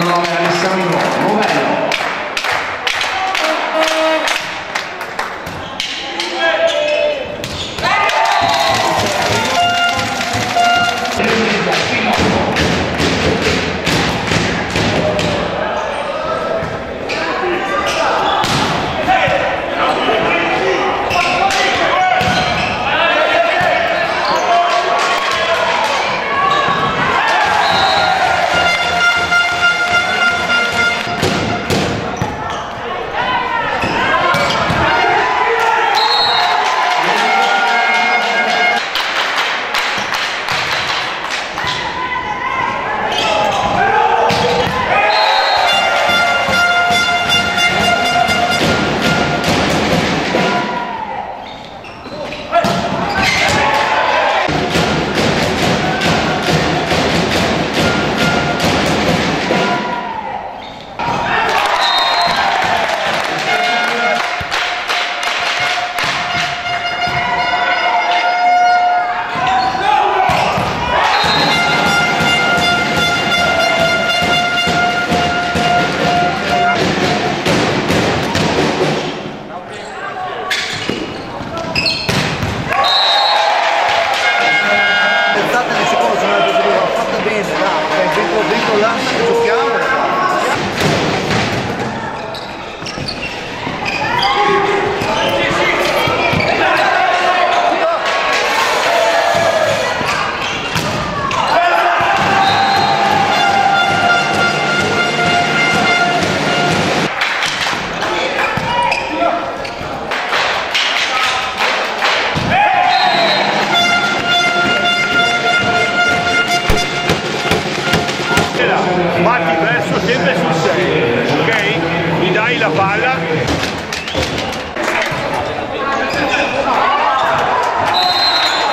nome Alessandro Novello. Batti verso sempre sul 6, ok? Mi dai la palla.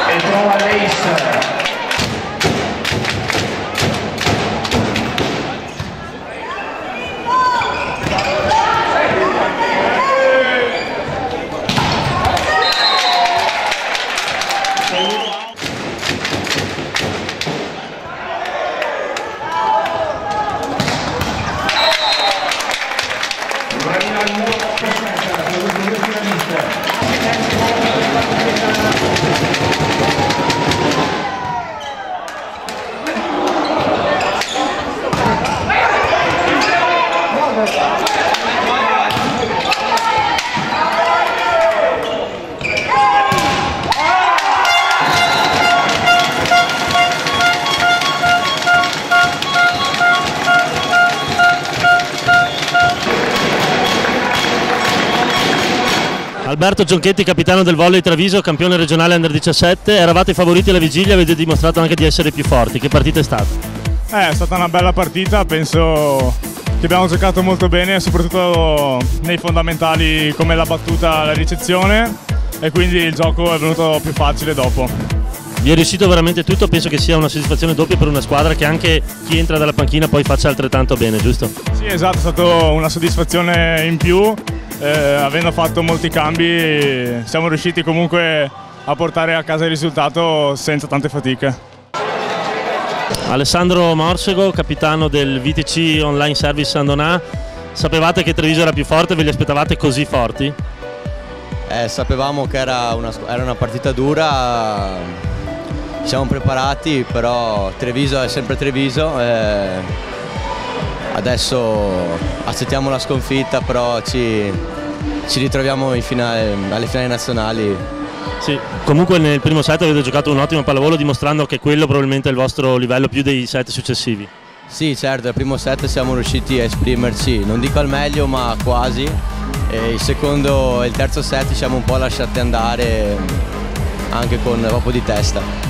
E trova l'ace. Alberto Gianchetti, capitano del Volley Treviso, campione regionale Under 17, eravate i favoriti alla vigilia, avete dimostrato anche di essere più forti. Che partita è stata? È stata una bella partita, penso che abbiamo giocato molto bene, soprattutto nei fondamentali come la battuta, la ricezione, e quindi il gioco è venuto più facile dopo. Vi è riuscito veramente tutto, penso che sia una soddisfazione doppia per una squadra che anche chi entra dalla panchina poi faccia altrettanto bene, giusto? Sì, esatto, è stata una soddisfazione in più. Avendo fatto molti cambi siamo riusciti comunque a portare a casa il risultato senza tante fatiche. Alessandro Morsego, capitano del VTC Online Service San Donà, sapevate che Treviso era più forte, ve li aspettavate così forti? Sapevamo che era una partita dura, ci siamo preparati, però Treviso è sempre Treviso. Adesso accettiamo la sconfitta, però ci ritroviamo alle finali nazionali. Sì, comunque nel primo set avete giocato un ottimo pallavolo, dimostrando che quello probabilmente è il vostro livello più dei set successivi. Sì, certo, al primo set siamo riusciti a esprimerci, non dico al meglio ma quasi. E il secondo e il terzo set ci siamo un po' lasciati andare anche con un po' di testa.